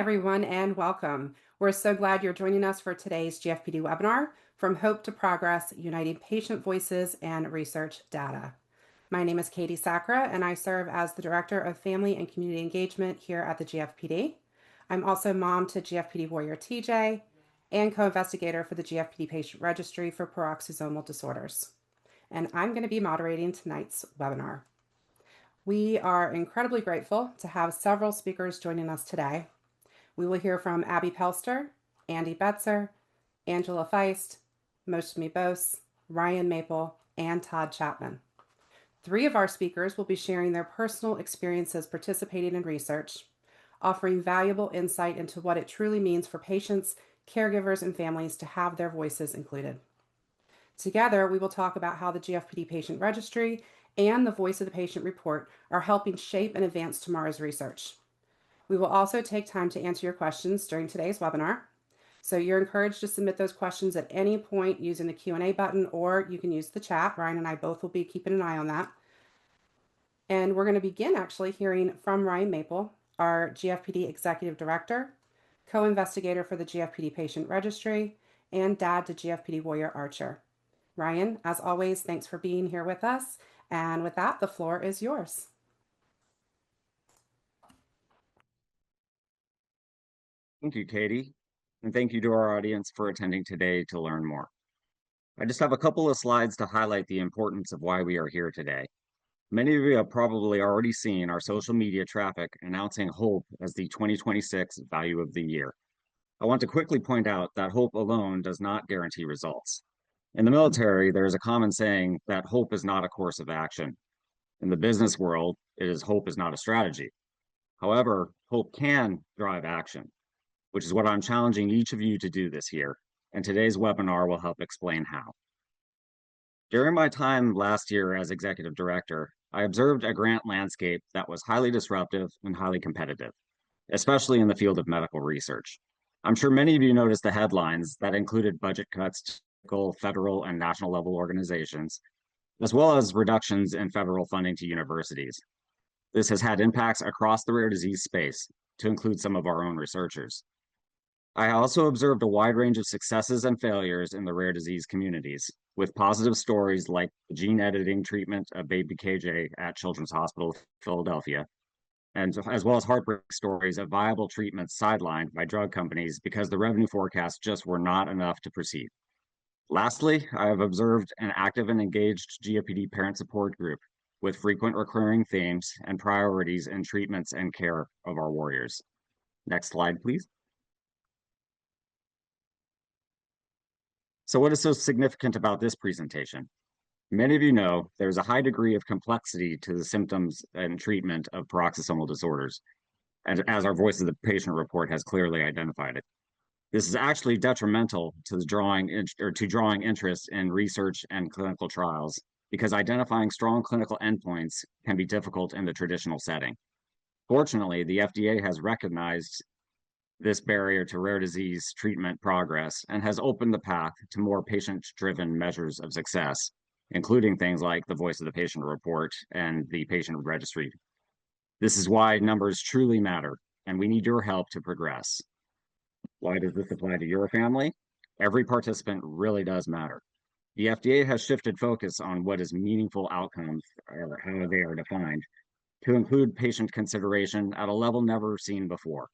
everyone, and welcome. We're so glad you're joining us for today's GFPD webinar, From Hope to Progress, Uniting Patient Voices and Research Data. My name is Katie Sacra, and I serve as the Director of Family and Community Engagement here at the GFPD. I'm also mom to GFPD warrior TJ and co-investigator for the GFPD Patient Registry for Peroxisomal Disorders. And I'm going to be moderating tonight's webinar. We are incredibly grateful to have several speakers joining us today. We will hear from Abby Pelster, Andy Betzer, Angela Feist, Mousumi Bose, Ryan Maple, and Todd Chapman. 3 of our speakers will be sharing their personal experiences participating in research, offering valuable insight into what it truly means for patients, caregivers, and families to have their voices included. Together, we will talk about how the GFPD Patient Registry and the Voice of the Patient report are helping shape and advance tomorrow's research. We will also take time to answer your questions during today's webinar. So you're encouraged to submit those questions at any point using the Q&A button, or you can use the chat. Ryan and I both will be keeping an eye on that. And we're going to begin actually hearing from Ryan Maple, our GFPD Executive Director, co-investigator for the GFPD Patient Registry, and dad to GFPD Warrior Archer. Ryan, as always, thanks for being here with us. And with that, the floor is yours. Thank you, Katie, and thank you to our audience for attending today to learn more. I just have a couple of slides to highlight the importance of why we are here today. Many of you have probably already seen our social media traffic announcing HOPE as the 2026 Value of the Year. I want to quickly point out that HOPE alone does not guarantee results. In the military, there is a common saying that HOPE is not a course of action. In the business world, it is HOPE is not a strategy. However, HOPE can drive action, which is what I'm challenging each of you to do this year, and today's webinar will help explain how. During my time last year as executive director, I observed a grant landscape that was highly disruptive and highly competitive, especially in the field of medical research. I'm sure many of you noticed the headlines that included budget cuts to federal and national level organizations, as well as reductions in federal funding to universities. This has had impacts across the rare disease space, to include some of our own researchers. I also observed a wide range of successes and failures in the rare disease communities, with positive stories like the gene editing treatment of baby KJ at Children's Hospital Philadelphia, and as well as heartbreaking stories of viable treatments sidelined by drug companies because the revenue forecasts just were not enough to proceed. Lastly, I have observed an active and engaged GFPD parent support group with frequent recurring themes and priorities in treatments and care of our warriors. Next slide, please. So what is so significant about this presentation? Many of you know there's a high degree of complexity to the symptoms and treatment of peroxisomal disorders, and as our Voice of the Patient report has clearly identified it. This is actually detrimental to drawing interest in research and clinical trials, because identifying strong clinical endpoints can be difficult in the traditional setting. Fortunately, the FDA has recognized this barrier to rare disease treatment progress and has opened the path to more patient-driven measures of success, including things like the Voice of the Patient report and the Patient Registry. This is why numbers truly matter, and we need your help to progress. Why does this apply to your family? Every participant really does matter. The FDA has shifted focus on what is meaningful outcomes, or how they are defined, to include patient consideration at a level never seen before,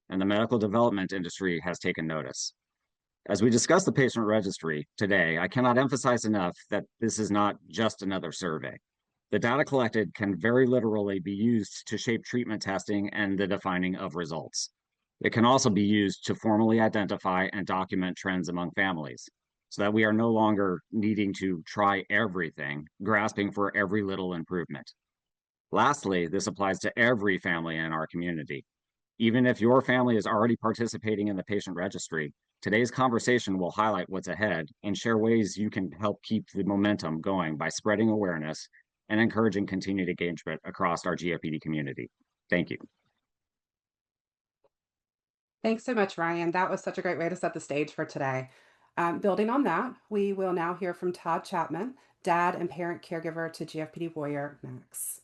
and the medical development industry has taken notice. As we discuss the patient registry today, I cannot emphasize enough that this is not just another survey. The data collected can very literally be used to shape treatment testing and the defining of results. It can also be used to formally identify and document trends among families, so that we are no longer needing to try everything, grasping for every little improvement. Lastly, this applies to every family in our community. Even if your family is already participating in the patient registry, today's conversation will highlight what's ahead and share ways you can help keep the momentum going by spreading awareness and encouraging continued engagement across our GFPD community. Thank you. Thanks so much, Ryan. That was such a great way to set the stage for today. Building on that, we will now hear from Todd Chapman, dad and parent caregiver to GFPD Warrior Max.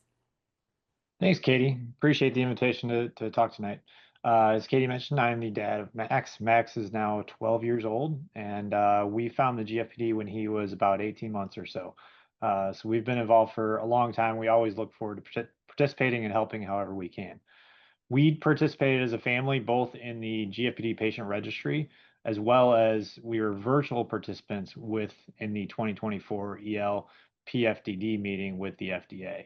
Thanks, Katie. Appreciate the invitation to talk tonight. As Katie mentioned, I'm the dad of Max. Max is now 12 years old, and we found the GFPD when he was about 18 months or so. So we've been involved for a long time. We always look forward to participating and helping however we can. We participated as a family both in the GFPD Patient Registry as well as we were virtual participants in the 2024 EL-PFDD meeting with the FDA.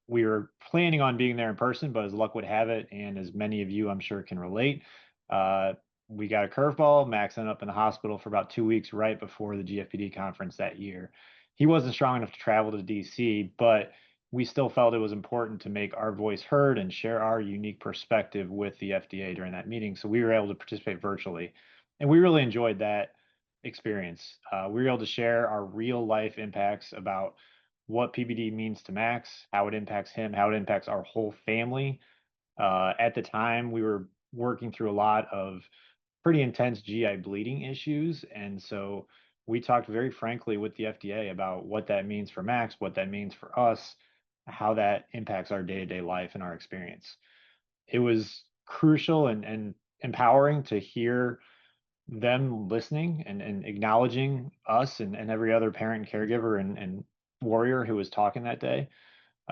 We were planning on being there in person, but as luck would have it, and as many of you I'm sure can relate, uh, we got a curveball. Max ended up in the hospital for about 2 weeks right before the GFPD conference that year. He wasn't strong enough to travel to DC, but we still felt it was important to make our voice heard and share our unique perspective with the FDA during that meeting. So we were able to participate virtually, and we really enjoyed that experience. We were able to share our real life impacts about what PBD means to Max, how it impacts him, how it impacts our whole family. At the time, we were working through a lot of pretty intense GI bleeding issues. And so we talked very frankly with the FDA about what that means for Max, what that means for us, how that impacts our day-to-day life and our experience. It was crucial and empowering to hear them listening and acknowledging us and every other parent and caregiver and warrior who was talking that day.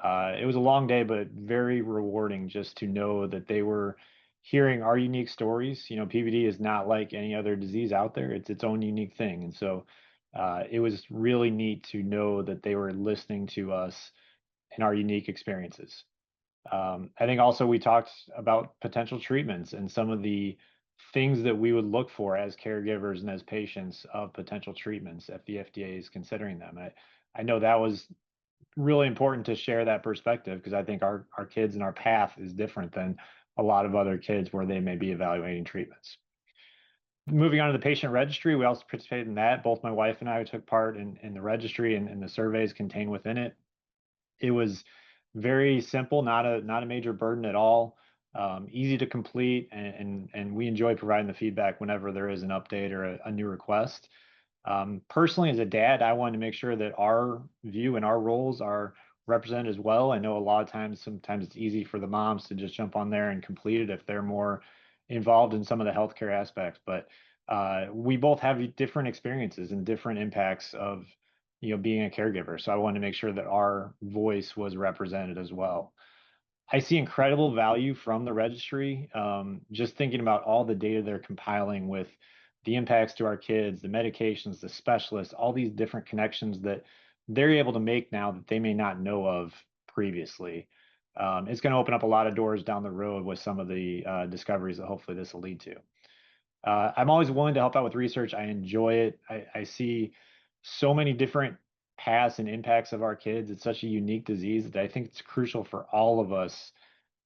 It was a long day, but very rewarding just to know that they were hearing our unique stories. You know, PVD is not like any other disease out there. It's its own unique thing. And so it was really neat to know that they were listening to us and our unique experiences. I think also we talked about potential treatments and some of the things that we would look for as caregivers and as patients of potential treatments if the FDA is considering them. I know that was really important to share that perspective because I think our kids and our path is different than a lot of other kids where they may be evaluating treatments. Moving on to the patient registry, we also participated in that. Both my wife and I took part in the registry and the surveys contained within it. It was very simple, not a major burden at all. Easy to complete, and we enjoy providing the feedback whenever there is an update or a new request. Personally, as a dad, I wanted to make sure that our view and our roles are represented as well. I know a lot of times, sometimes it's easy for the moms to just jump on there and complete it if they're more involved in some of the healthcare aspects. But we both have different experiences and different impacts of being a caregiver. So I wanted to make sure that our voice was represented as well. I see incredible value from the registry. Just thinking about all the data they're compiling with the impacts to our kids, the medications, the specialists, all these different connections that they're able to make now that they may not know of previously. It's going to open up a lot of doors down the road with some of the discoveries that hopefully this will lead to. I'm always willing to help out with research. I enjoy it. I see so many different paths and impacts of our kids. It's such a unique disease that I think it's crucial for all of us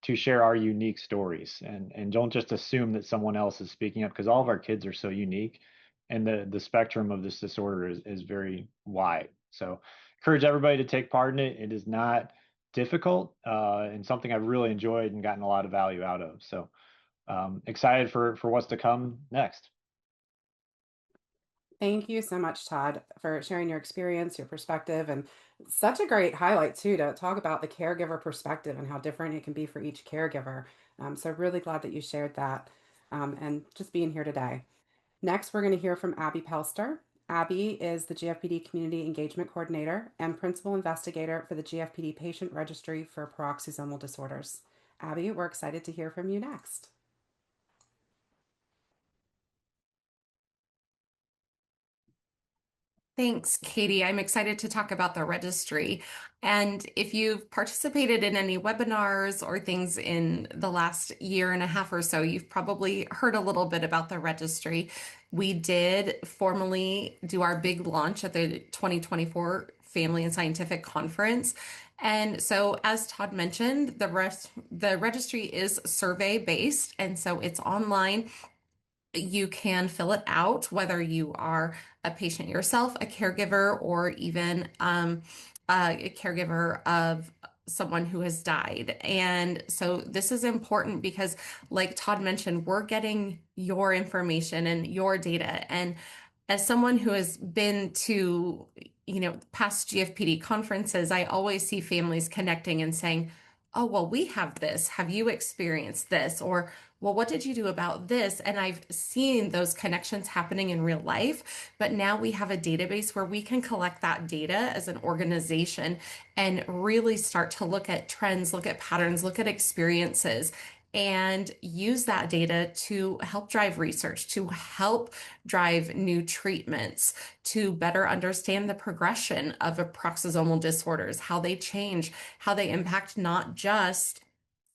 to share our unique stories and don't just assume that someone else is speaking up because all of our kids are so unique and the spectrum of this disorder is very wide. So encourage everybody to take part in it. It is not difficult and something I've really enjoyed and gotten a lot of value out of. So excited for what's to come next. Thank you so much, Todd, for sharing your experience, your perspective, and such a great highlight too to talk about the caregiver perspective and how different it can be for each caregiver. So really glad that you shared that and just being here today. Next, we're going to hear from Abby Pelster. Abby is the GFPD Community Engagement Coordinator and Principal Investigator for the GFPD Patient Registry for Peroxisomal Disorders. Abby, we're excited to hear from you next. Thanks, Katie. I'm excited to talk about the registry. And if you've participated in any webinars or things in the last year and a half or so, you've probably heard a little bit about the registry. We did formally do our big launch at the 2024 Family and Scientific Conference. And so, as Todd mentioned, the registry is survey-based, and so it's online. You can fill it out, whether you are a patient yourself, a caregiver, or even a caregiver of someone who has died. And so this is important because, like Todd mentioned, we're getting your information and your data. And as someone who has been to, past GFPD conferences, I always see families connecting and saying, oh, well, we have this. Have you experienced this? Or, well, what did you do about this? And I've seen those connections happening in real life, but now we have a database where we can collect that data as an organization and really start to look at trends, look at patterns, look at experiences, and use that data to help drive research, to help drive new treatments, to better understand the progression of a peroxisomal disorders, how they change, how they impact not just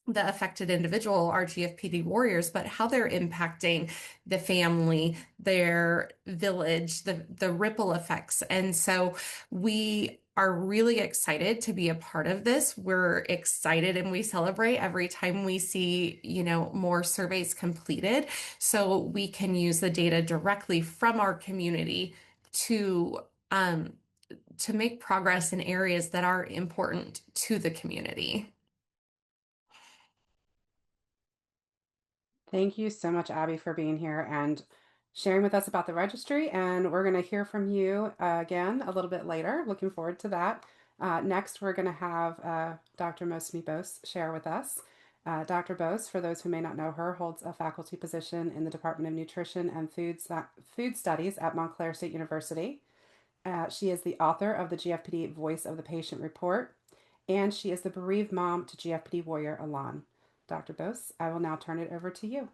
the affected individual, our GFPD warriors, but how they're impacting the family, their village, the ripple effects. And so we are really excited to be a part of this. We're excited and we celebrate every time we see, more surveys completed, so we can use the data directly from our community to make progress in areas that are important to the community. Thank you so much, Abby, for being here and sharing with us about the registry. And we're going to hear from you again a little bit later. Looking forward to that. Next, we're going to have Dr. Mousumi Bose share with us. Dr. Bose, for those who may not know her, holds a faculty position in the Department of Nutrition and Food Studies at Montclair State University. She is the author of the GFPD Voice of the Patient Report, and she is the bereaved mom to GFPD warrior Alan. Dr. Bose, I will now turn it over to you.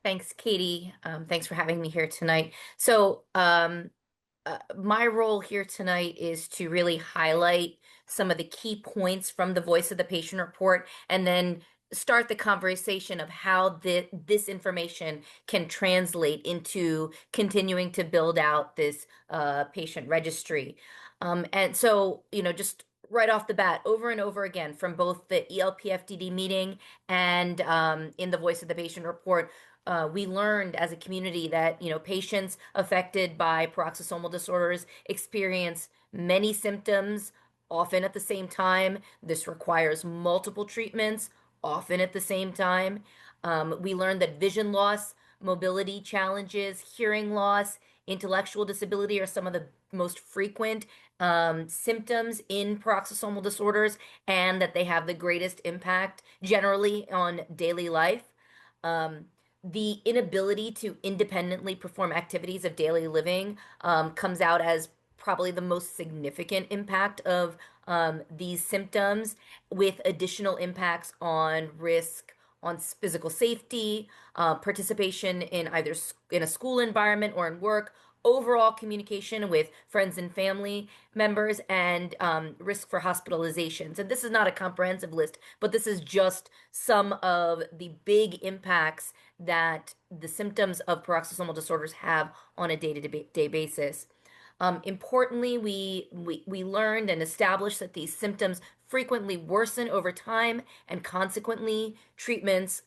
Thanks, Katie. Thanks for having me here tonight. So my role here tonight is to really highlight some of the key points from the Voice of the Patient Report, and then start the conversation of how this information can translate into continuing to build out this patient registry. And so, just right off the bat, over and over again, from both the EL-PFDD meeting and in the Voice of the Patient Report, we learned as a community that patients affected by peroxisomal disorders experience many symptoms, often at the same time. This requires multiple treatments, often at the same time. We learned that vision loss, mobility challenges, hearing loss, intellectual disability are some of the most frequent symptoms in peroxisomal disorders, and that they have the greatest impact generally on daily life. The inability to independently perform activities of daily living comes out as probably the most significant impact of these symptoms, with additional impacts on risk, on physical safety, participation in either in a school environment or in work, overall communication with friends and family members, and risk for hospitalizations. And this is not a comprehensive list, but this is just some of the big impacts that the symptoms of peroxisomal disorders have on a day-to-day basis. Importantly, we learned and established that these symptoms frequently worsen over time, and consequently, treatments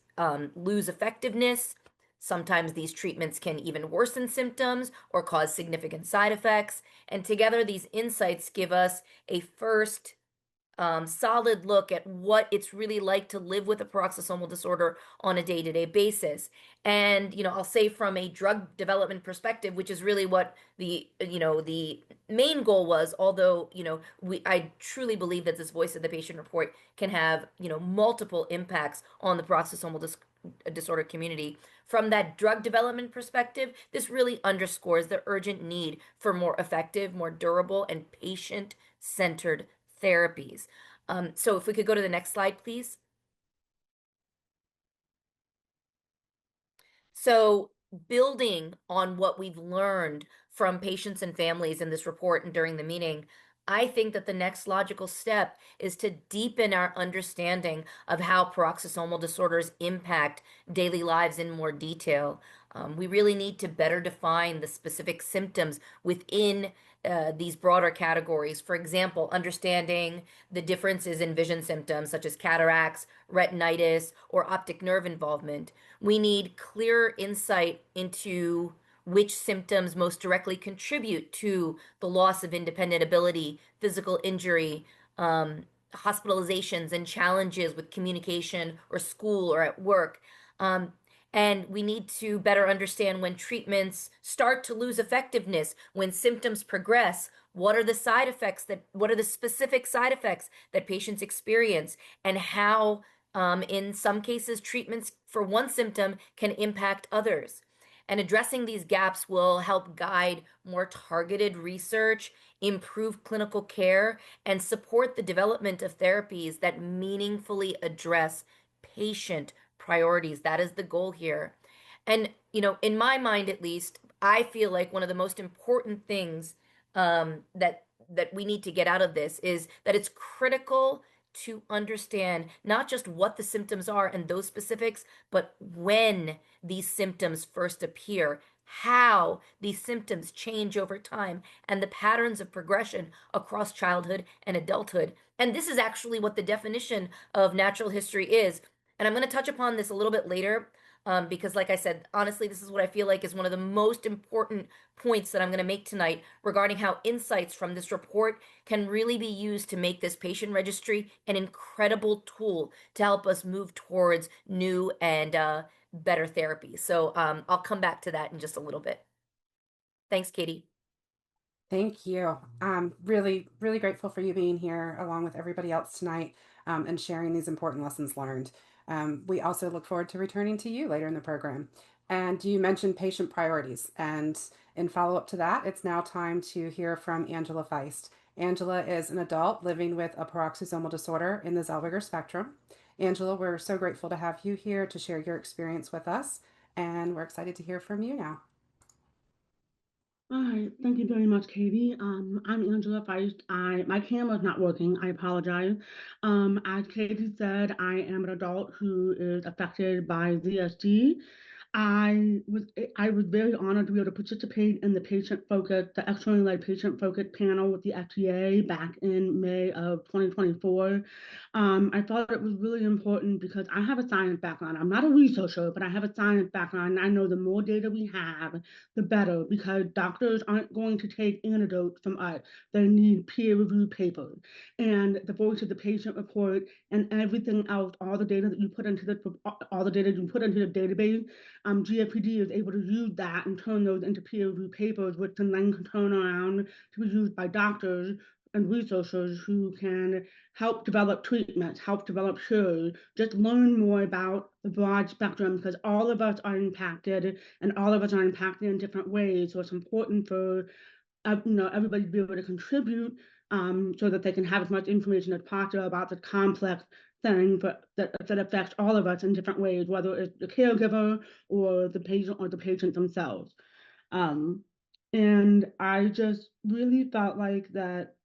lose effectiveness. Sometimes these treatments can even worsen symptoms or cause significant side effects. And together, these insights give us a first solid look at what it's really like to live with a peroxisomal disorder on a day-to-day basis. And, I'll say from a drug development perspective, which is really what the main goal was, although, I truly believe that this Voice of the Patient Report can have, multiple impacts on the peroxisomal disorder community. From that drug development perspective, this really underscores the urgent need for more effective, more durable, and patient-centered therapies. So if we could go to the next slide, please. So building on what we've learned from patients and families in this report and during the meeting, I think that the next logical step is to deepen our understanding of how peroxisomal disorders impact daily lives in more detail. We really need to better define the specific symptoms within these broader categories. For example, understanding the differences in vision symptoms such as cataracts, retinitis, or optic nerve involvement. We need clearer insight into which symptoms most directly contribute to the loss of independent ability, physical injury, hospitalizations, and challenges with communication or school or at work. And we need to better understand when treatments start to lose effectiveness, when symptoms progress, what are the specific side effects that patients experience, and how, in some cases, treatments for one symptom can impact others. And addressing these gaps will help guide more targeted research, improve clinical care, and support the development of therapies that meaningfully address patient priorities. That is the goal here. And, in my mind at least, I feel like one of the most important things that we need to get out of this is that it's critical to understand not just what the symptoms are and those specifics, but when these symptoms first appear, how these symptoms change over time, and the patterns of progression across childhood and adulthood. And this is actually what the definition of natural history is. And I'm going to touch upon this a little bit later, because, like I said, honestly, this is what I feel like is one of the most important points that I'm going to make tonight regarding how insights from this report can really be used to make this patient registry an incredible tool to help us move towards new and better therapies. So I'll come back to that in just a little bit. Thanks, Katie. Thank you. I'm really, really grateful for you being here along with everybody else tonight, and sharing these important lessons learned. We also look forward to returning to you later in the program. And you mentioned patient priorities. And in follow up to that, it's now time to hear from Angela Feist. Angela is an adult living with a peroxisomal disorder in the Zellweger spectrum. Angela, we're so grateful to have you here to share your experience with us. And we're excited to hear from you now. All right, thank you very much, Katie. I'm Angela Feist. My camera's not working. I apologize. As Katie said, I am an adult who is affected by ZSD. I was I was very honored to be able to participate in the externally led patient focused panel with the FDA back in May of 2024. I thought it was really important because I have a science background. I'm not a researcher, but I have a science background. And I know the more data we have, the better, because doctors aren't going to take antidotes from us. They need peer-reviewed papers. And the voice of the patient report and everything else, all the data you put into the database, GFPD is able to use that and turn those into peer-reviewed papers, which can then turn around to be used by doctors and researchers who can help develop treatments, help develop cures, just learn more about the broad spectrum, because all of us are impacted and all of us are impacted in different ways. So it's important for everybody to be able to contribute, so that they can have as much information as possible about the complex thing that affects all of us in different ways, whether it's the caregiver or the patient themselves. And I just really felt like that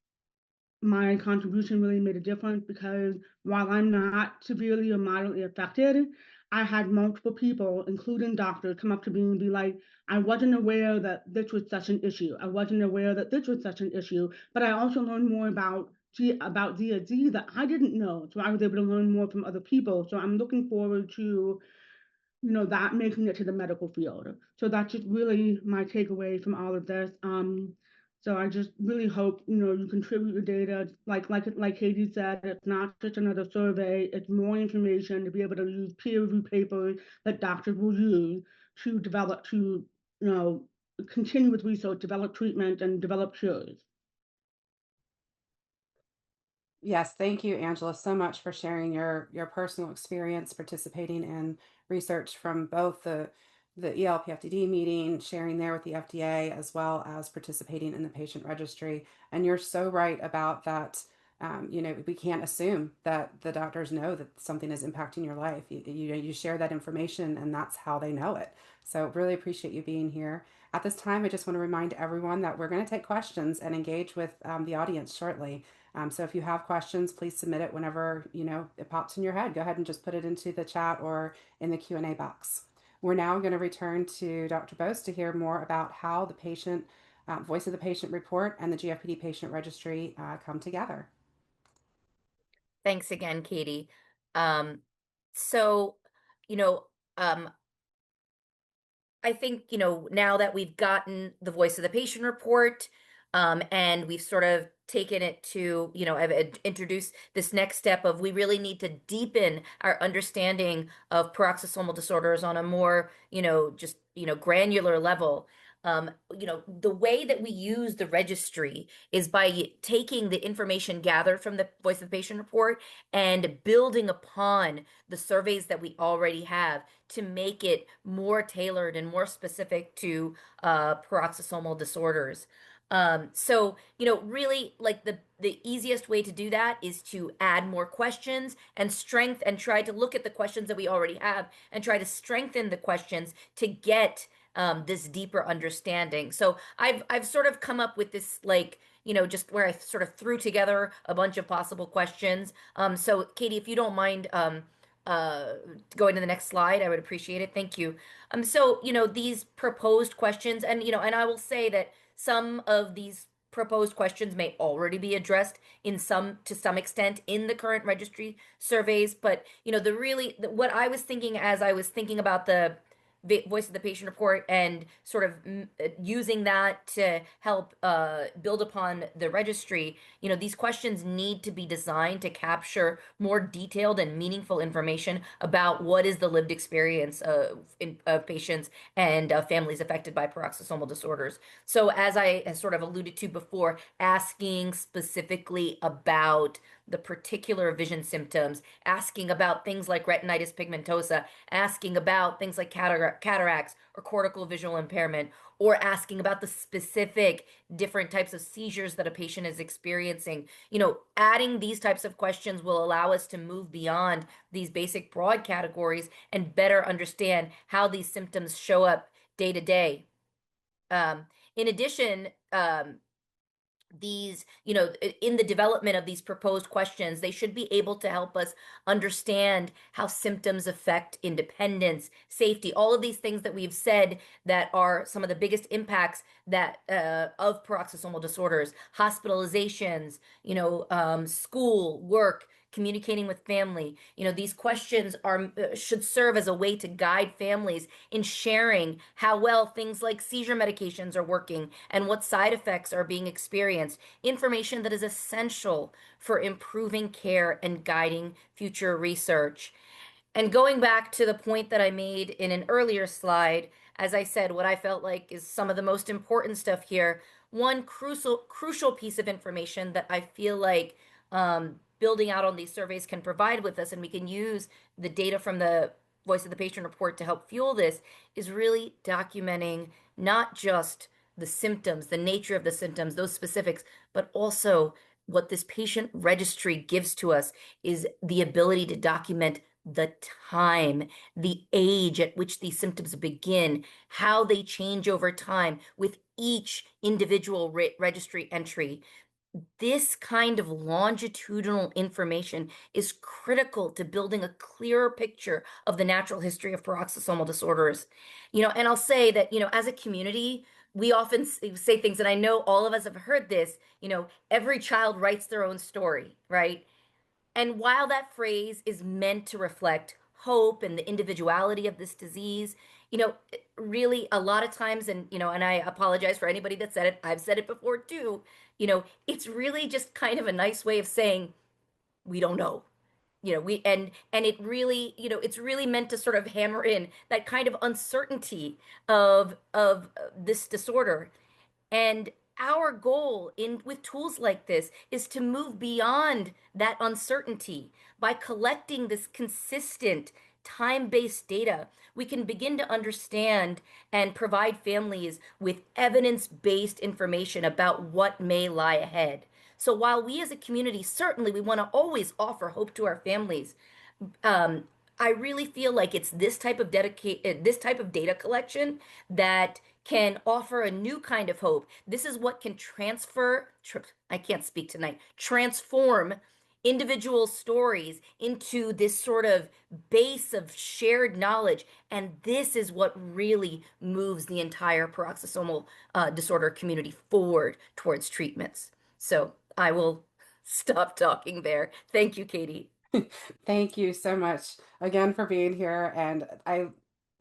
my contribution really made a difference, because while I'm not severely or moderately affected, I had multiple people, including doctors, come up to me and be like, I wasn't aware that this was such an issue. I wasn't aware that this was such an issue, but I also learned more about ZSD that I didn't know. So I was able to learn more from other people. So I'm looking forward to that making it to the medical field. So that's just really my takeaway from all of this. So I just really hope you contribute your data. Like Katie said, it's not just another survey. It's more information to be able to use peer-reviewed papers that doctors will use to continue with research, develop treatment, and develop cures. Yes, thank you, Angela, so much for sharing your personal experience participating in research from both the EL-PFDD meeting, sharing there with the FDA, as well as participating in the patient registry. And you're so right about that. We can't assume that the doctors know that something is impacting your life. You share that information, and that's how they know it. So really appreciate you being here. At this time, I just want to remind everyone that we're going to take questions and engage with the audience shortly. So if you have questions, please submit it whenever it pops in your head. Go ahead and just put it into the chat or in the Q&A box. We're now going to return to Dr. Bose to hear more about how the voice of the patient report and the GFPD Patient Registry come together. Thanks again, Katie. So, I think, now that we've gotten the voice of the patient report, And we've sort of taken it to, I've introduced this next step of we really need to deepen our understanding of peroxisomal disorders on a more, granular level. The way that we use the registry is by taking the information gathered from the Voice of the Patient report and building upon the surveys that we already have to make it more tailored and more specific to peroxisomal disorders. Really like the easiest way to do that is to add more questions and try to look at the questions that we already have and try to strengthen the questions to get this deeper understanding. So I've sort of come up with this just where I sort of threw together a bunch of possible questions. So Katie, if you don't mind going to the next slide, I would appreciate it. Thank you. These proposed questions, and and I will say that some of these proposed questions may already be addressed to some extent in the current registry surveys, but what I was thinking as I was thinking about the Voice of the Patient report and sort of using that to help build upon the registry, these questions need to be designed to capture more detailed and meaningful information about what is the lived experience of patients and families affected by peroxisomal disorders. So as I sort of alluded to before, asking specifically about the particular vision symptoms, asking about things like retinitis pigmentosa, asking about things like cataracts or cortical visual impairment, or asking about the specific different types of seizures that a patient is experiencing. Adding these types of questions will allow us to move beyond these basic broad categories and better understand how these symptoms show up day to day. In addition, in the development of these proposed questions, they should be able to help us understand how symptoms affect independence, safety, all of these things that we've said that are some of the biggest impacts that of peroxisomal disorders, hospitalizations, school, work, communicating with family. These questions should serve as a way to guide families in sharing how well things like seizure medications are working and what side effects are being experienced, information that is essential for improving care and guiding future research. And going back to the point that I made in an earlier slide, as I said, what I felt like is some of the most important stuff here. One crucial piece of information that I feel like building out on these surveys can provide with us, and we can use the data from the Voice of the Patient report to help fuel this, is really documenting not just the symptoms, the nature of the symptoms, those specifics, but also what this patient registry gives to us is the ability to document the time, the age at which these symptoms begin, how they change over time with each individual registry entry. This kind of longitudinal information is critical to building a clearer picture of the natural history of peroxisomal disorders. And I'll say that, as a community, we often say things, and I know all of us have heard this, every child writes their own story, right? And while that phrase is meant to reflect hope and the individuality of this disease, really a lot of times, and I apologize for anybody that said it, I've said it before too, it's really just kind of a nice way of saying we don't know. It really, it's really meant to sort of hammer in that kind of uncertainty of this disorder. And our goal with tools like this is to move beyond that uncertainty. By collecting this consistent time-based data, we can begin to understand and provide families with evidence-based information about what may lie ahead. So while we as a community, certainly we want to always offer hope to our families, I really feel like it's this type of data collection that can offer a new kind of hope. This is what can I can't speak tonight, transform individual stories into this sort of base of shared knowledge. And this is what really moves the entire peroxisomal disorder community forward towards treatments. So I will stop talking there. Thank you, Katie. Thank you so much again for being here. And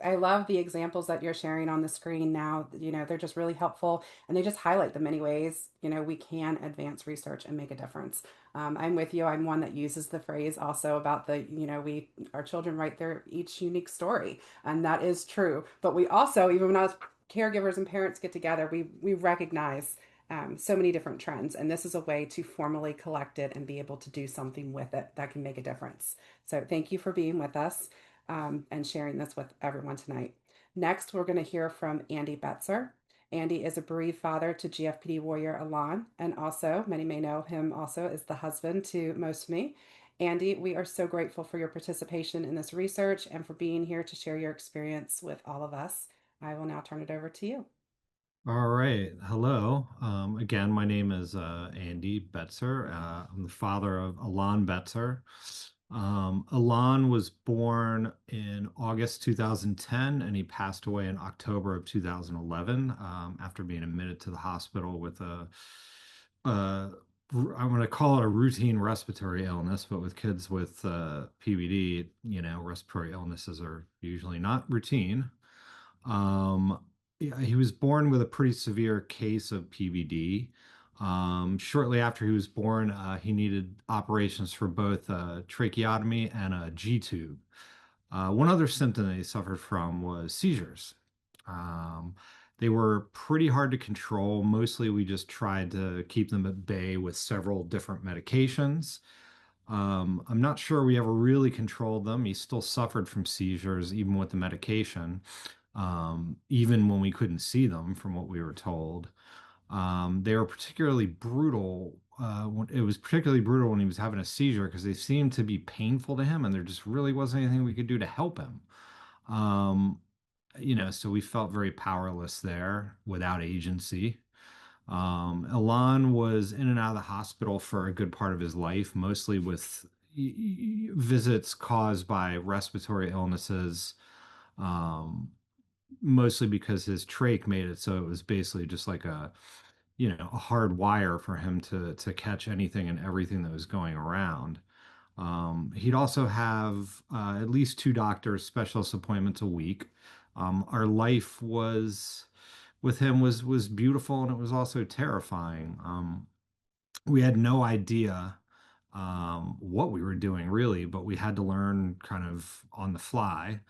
I love the examples that you're sharing on the screen now. They're just really helpful and they just highlight the many ways, we can advance research and make a difference. I'm with you. I'm one that uses the phrase also about our children write their each unique story, and that is true. But we also, even when us caregivers and parents get together, we recognize so many different trends, and this is a way to formally collect it and be able to do something with it that can make a difference. So thank you for being with us and sharing this with everyone tonight. Next, we're going to hear from Andy Betzer. Andy is a bereaved father to GFPD warrior Alon, and also, many may know him also as the husband to Mousumi. Andy, we are so grateful for your participation in this research and for being here to share your experience with all of us. I will now turn it over to you. All right. Hello. Again, my name is Andy Betzer. I'm the father of Alon Betzer. Alon was born in August 2010 and he passed away in October of 2011 after being admitted to the hospital with I'm going to call it a routine respiratory illness, but with kids with PBD, respiratory illnesses are usually not routine. Um, yeah, he was born with a pretty severe case of PBD. Shortly after he was born, he needed operations for both a tracheotomy and a G tube. One other symptom that he suffered from was seizures. Um, they were pretty hard to control. Mostly, we just tried to keep them at bay with several different medications. I'm not sure we ever really controlled them. He still suffered from seizures, even with the medication, even when we couldn't see them, from what we were told. They were particularly brutal. It was particularly brutal when he was having a seizure because they seemed to be painful to him, and there just really wasn't anything we could do to help him. Um, so we felt very powerless there without agency. Alon was in and out of the hospital for a good part of his life, mostly with visits caused by respiratory illnesses, um, mostly because his trach made it so it was basically just like a hard wire for him to catch anything and everything that was going around. He'd also have at least two doctors, specialist appointments a week. Our life was with him was beautiful and it was also terrifying. We had no idea what we were doing really, but we had to learn kind of on the fly.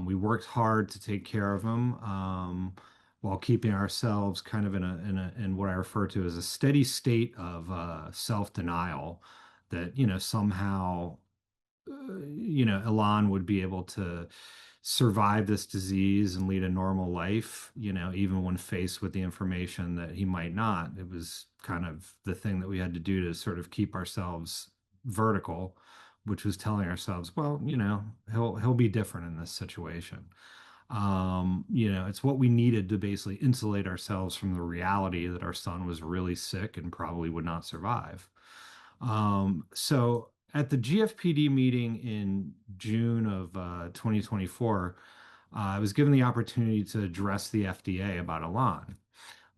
We worked hard to take care of him while keeping ourselves kind of in what I refer to as a steady state of self-denial that somehow Elon would be able to survive this disease and lead a normal life, even when faced with the information that he might not. It was kind of the thing that we had to do to sort of keep ourselves vertical, which was telling ourselves, well, he'll be different in this situation. It's what we needed to basically insulate ourselves from the reality that our son was really sick and probably would not survive. So at the GFPD meeting in June of 2024, I was given the opportunity to address the FDA about Elan.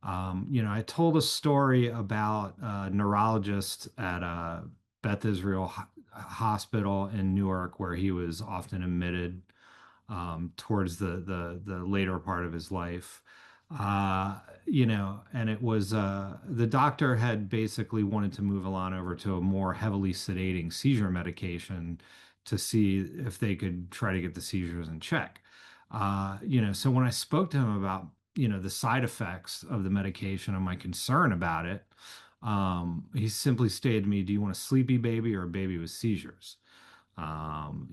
I told a story about a neurologist at Beth Israel Hospital in Newark, where he was often admitted towards the later part of his life. And it was the doctor had basically wanted to move Alon over to a more heavily sedating seizure medication to see if they could try to get the seizures in check. So when I spoke to him about, the side effects of the medication and my concern about it, he simply stated to me, "Do you want a sleepy baby or a baby with seizures?" And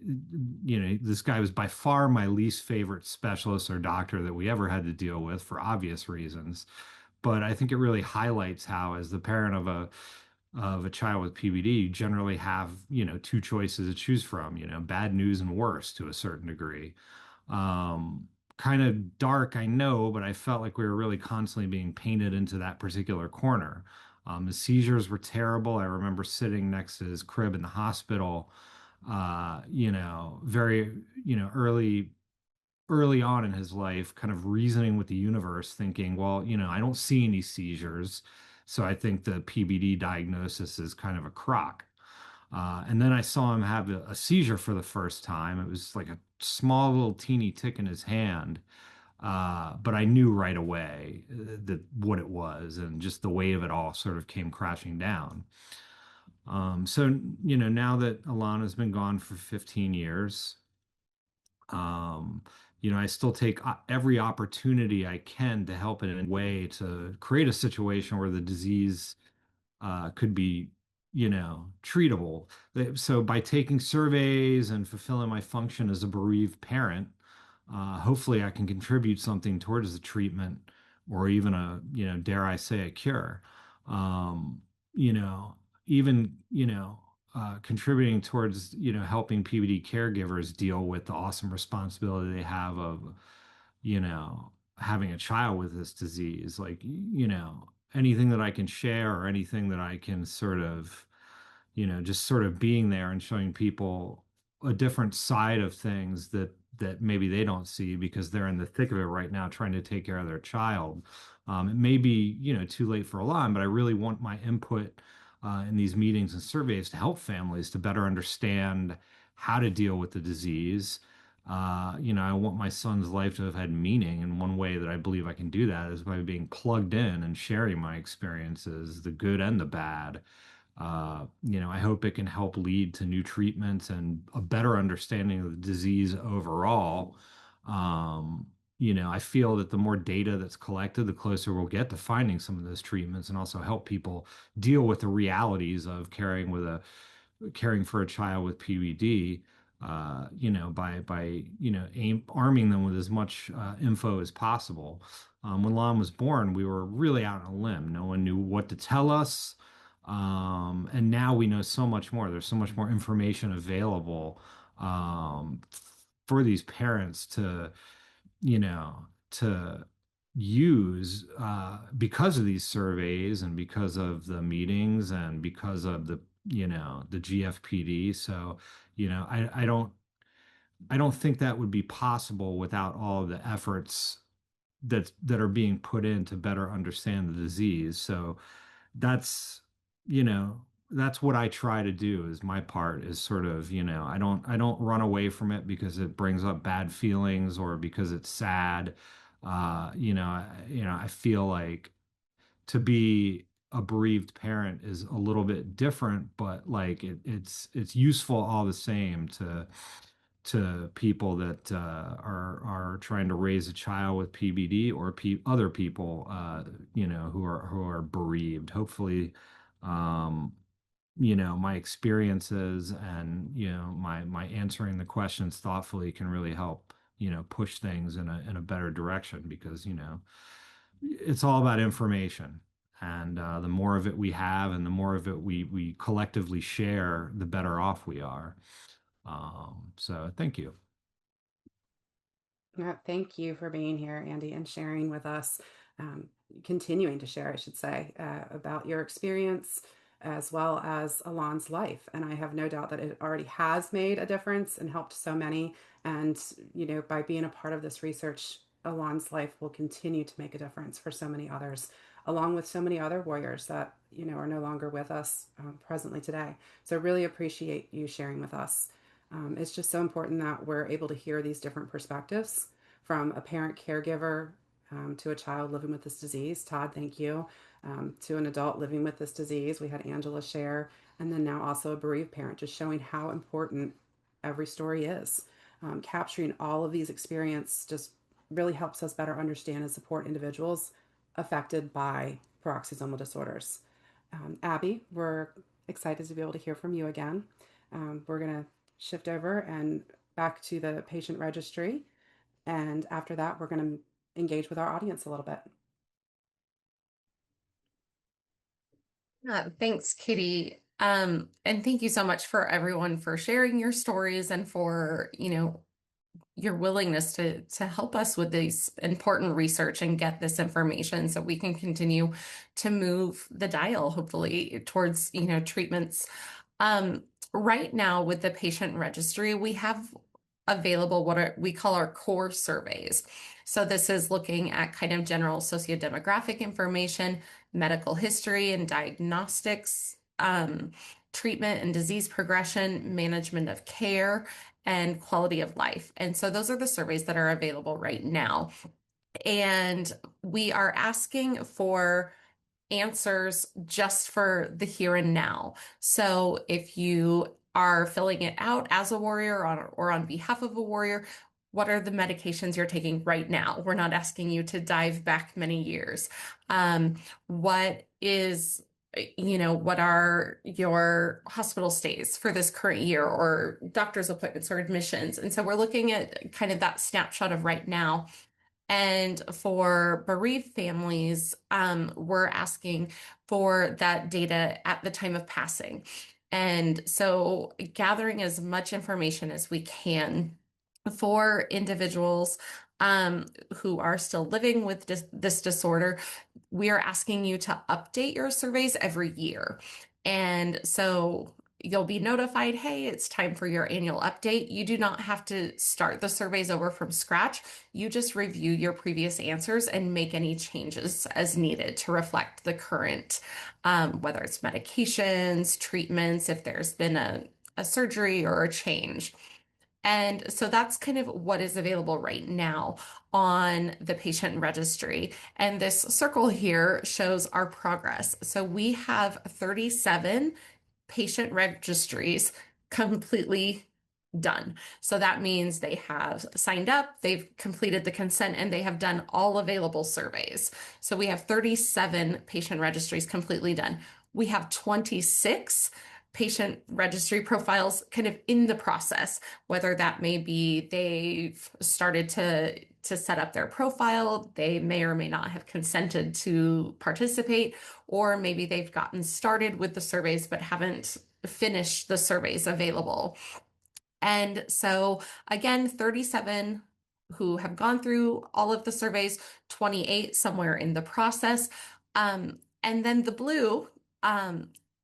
this guy was by far my least favorite specialist or doctor that we ever had to deal with for obvious reasons. But I think it really highlights how, as the parent of a child with PBD, you generally have, two choices to choose from, bad news and worse to a certain degree. Kind of dark, I know, but I felt like we were really constantly being painted into that particular corner. The seizures were terrible. I remember sitting next to his crib in the hospital, very, early on in his life, kind of reasoning with the universe, thinking, well, I don't see any seizures. So I think the PBD diagnosis is kind of a crock. And then I saw him have a seizure for the first time. It was like a small little teeny tick in his hand. But I knew right away that what it was, and just the weight of it all sort of came crashing down. So, now that Alana's been gone for 15 years, um, I still take every opportunity I can to help in a way to create a situation where the disease could be, treatable. So by taking surveys and fulfilling my function as a bereaved parent, hopefully I can contribute something towards the treatment or even dare I say, a cure. Um, you know, even, contributing towards, helping PBD caregivers deal with the awesome responsibility they have of, you know, having a child with this disease. Like, anything that I can share or anything that I can sort of, just sort of being there and showing people a different side of things that maybe they don't see because they're in the thick of it right now trying to take care of their child. It may be, too late for a lot, but I really want my input in these meetings and surveys to help families to better understand how to deal with the disease. I want my son's life to have had meaning, and one way that I believe I can do that is by being plugged in and sharing my experiences, the good and the bad. I hope it can help lead to new treatments and a better understanding of the disease overall. I feel that the more data that's collected, the closer we'll get to finding some of those treatments and also help people deal with the realities of caring for a child with PBD. By arming them with as much info as possible. When Lon was born, we were really out on a limb. No one knew what to tell us. And now we know so much more. There's so much more information available for these parents you know, to use because of these surveys and because of the meetings and because of the GFPD. So, I don't think that would be possible without all of the efforts that are being put in to better understand the disease. So that's, you know, that's what I try to do is my part is sort of, I don't run away from it because it brings up bad feelings or because it's sad. I feel like to be a bereaved parent is a little bit different, but like it's useful all the same to people that are trying to raise a child with PBD or other people who are bereaved. Hopefully, um, my experiences and my answering the questions thoughtfully can really help push things in a better direction because it's all about information. And the more of it we have and the more of it we collectively share, the better off we are. So thank you. Thank you for being here, Andy, and sharing with us, um, continuing to share, I should say, about your experience as well as Alon's life. And I have no doubt that it already has made a difference and helped so many. And, by being a part of this research, Alon's life will continue to make a difference for so many others, along with so many other warriors that, are no longer with us presently today. So really appreciate you sharing with us. It's just so important that we're able to hear these different perspectives from a parent caregiver to a child living with this disease. Todd, thank you. To an adult living with this disease. We had Angela share, and then now also a bereaved parent, just showing how important every story is. Capturing all of these experiences just really helps us better understand and support individuals affected by peroxisomal disorders. Abby, we're excited to be able to hear from you again. We're going to shift over and back to the patient registry. And after that, we're going to engage with our audience a little bit. Thanks, Katie. And thank you so much for everyone for sharing your stories and for, your willingness to help us with this important research and get this information so we can continue to move the dial, hopefully, towards, treatments. Right now with the patient registry, we have available what we call our core surveys. So this is looking at kind of general sociodemographic information, medical history and diagnostics, treatment and disease progression, management of care, and quality of life. And so those are the surveys that are available right now. And we are asking for answers just for the here and now. So if you are filling it out as a warrior or on behalf of a warrior, what are the medications you're taking right now? We're not asking you to dive back many years. What are your hospital stays for this current year, or doctor's appointments or admissions? And so we're looking at kind of that snapshot of right now. And for bereaved families, we're asking for that data at the time of passing. And so gathering as much information as we can for individuals who are still living with this disorder. We are asking you to update your surveys every year. And so you'll be notified, hey, it's time for your annual update. You do not have to start the surveys over from scratch. You just review your previous answers and make any changes as needed to reflect the current, whether it's medications, treatments, if there's been a surgery or a change. And so that's kind of what is available right now on the patient registry. And this circle here shows our progress. So we have 37 patient registries completely done. So that means they have signed up, they've completed the consent, and they have done all available surveys. So we have 37 patient registries completely done. We have 26 patient registry profiles kind of in the process, whether that may be they've started to set up their profile, they may or may not have consented to participate, or maybe they've gotten started with the surveys but haven't finished the surveys available. And so again, 37 who have gone through all of the surveys, 28 somewhere in the process. And then the blue,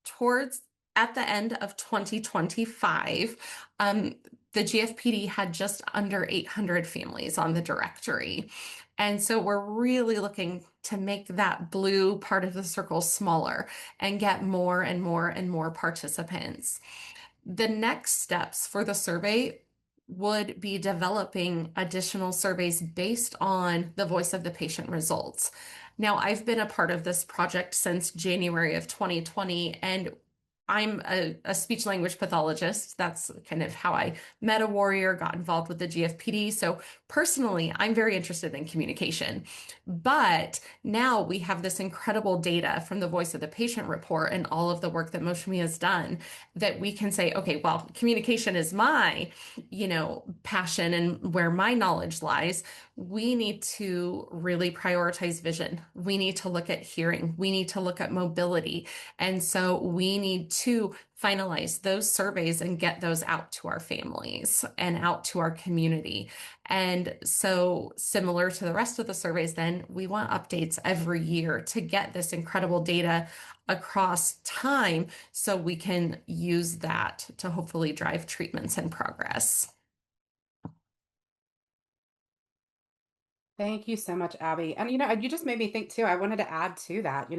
towards at the end of 2025, the GFPD had just under 800 families on the directory. And so we're really looking to make that blue part of the circle smaller and get more and more and more participants. The next steps for the survey would be developing additional surveys based on the voice of the patient results. Now, I've been a part of this project since January of 2020, and I'm a speech language pathologist. That's kind of how I met a warrior, got involved with the GFPD. So personally, I'm very interested in communication. But now we have this incredible data from the Voice of the Patient report and all of the work that Mousumi has done that we can say, okay, well, communication is my, passion and where my knowledge lies. We need to really prioritize vision. We need to look at hearing. We need to look at mobility. And so we need to finalize those surveys and get those out to our families and out to our community. And so similar to the rest of the surveys, then we want updates every year to get this incredible data across time so we can use that to hopefully drive treatments and progress. Thank you so much, Abby. And you just made me think too. I wanted to add to that.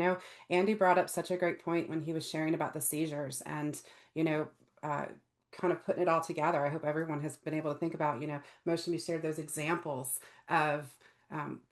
Andy brought up such a great point when he was sharing about the seizures and, kind of putting it all together. I hope everyone has been able to think about, Mousumi shared those examples of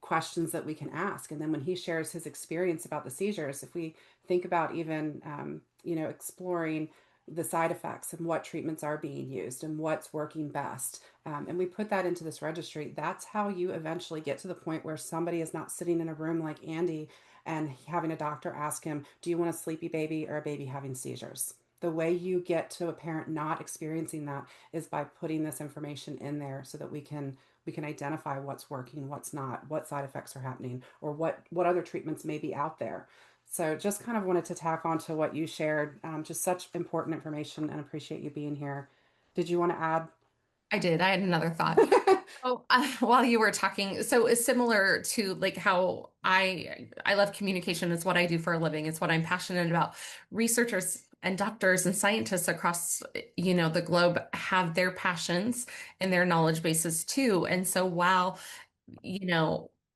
questions that we can ask. And then when he shares his experience about the seizures, if we think about even, exploring the side effects and what treatments are being used and what's working best. And we put that into this registry. That's how you eventually get to the point where somebody is not sitting in a room like Andy and having a doctor ask him, do you want a sleepy baby or a baby having seizures? The way you get to a parent not experiencing that is by putting this information in there so that we can identify what's working, what's not, what side effects are happening, or what other treatments may be out there. So just kind of wanted to tack on to what you shared. Just such important information, and appreciate you being here. Did you want to add? I did. I had another thought. Oh, while you were talking, so it's similar to like how I love communication. It's what I do for a living. It's what I'm passionate about. Researchers and doctors and scientists across, the globe have their passions and their knowledge bases too. And so while,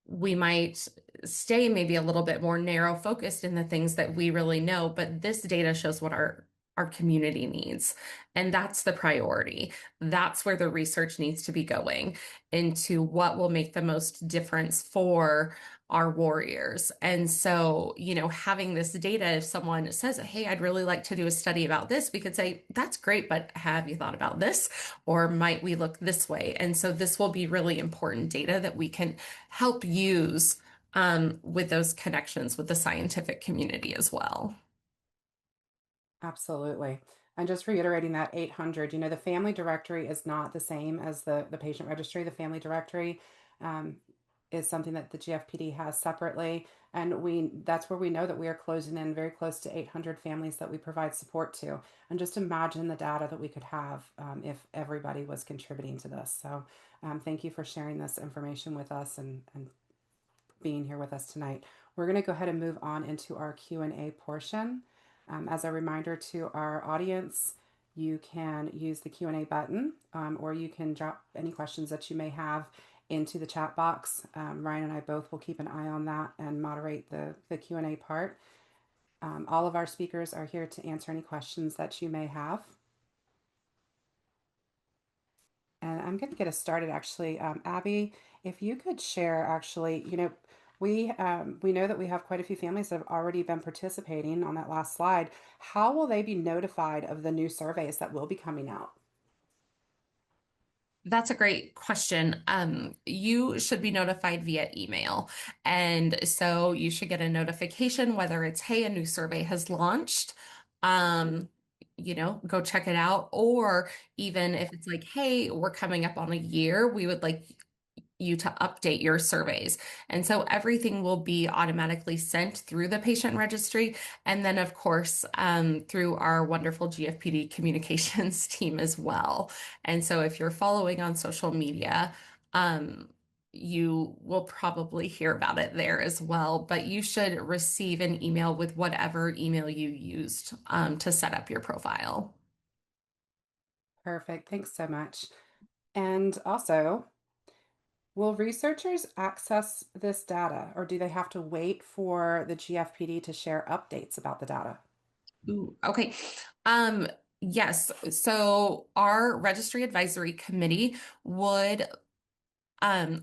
we might stay maybe a little bit more narrow focused in the things that we really know, but this data shows what our our community needs. And that's the priority. That's where the research needs to be going into what will make the most difference for our warriors. And so, having this data, if someone says, hey, I'd really like to do a study about this, we could say, that's great, but have you thought about this? Or might we look this way? And so this will be really important data that we can help use with those connections with the scientific community as well. Absolutely. And just reiterating that 800, the family directory is not the same as the patient registry. The family directory um, is something that the GFPD has separately. And that's where we know that we are closing in very close to 800 families that we provide support to. And just imagine the data that we could have if everybody was contributing to this. So thank you for sharing this information with us and being here with us tonight. We're going to go ahead and move on into our Q&A portion. As a reminder to our audience, you can use the Q&A button or you can drop any questions that you may have into the chat box. Ryan and I both will keep an eye on that and moderate the Q&A part. All of our speakers are here to answer any questions that you may have. And I'm going to get us started actually. Abby, if you could share actually, we know that we have quite a few families that have already been participating on that last slide. How will they be notified of the new surveys that will be coming out? That's a great question. You should be notified via email. And so you should get a notification, whether it's, hey, a new survey has launched. Go check it out. Or even if it's like, hey, we're coming up on a year, we would like you to update your surveys. And so everything will be automatically sent through the patient registry. And then, of course, through our wonderful GFPD communications team as well. And so if you're following on social media, you will probably hear about it there as well. But you should receive an email with whatever email you used to set up your profile. Perfect. Thanks so much. And also, will researchers access this data or do they have to wait for the GFPD to share updates about the data? Ooh, okay. Yes. So our registry advisory committee would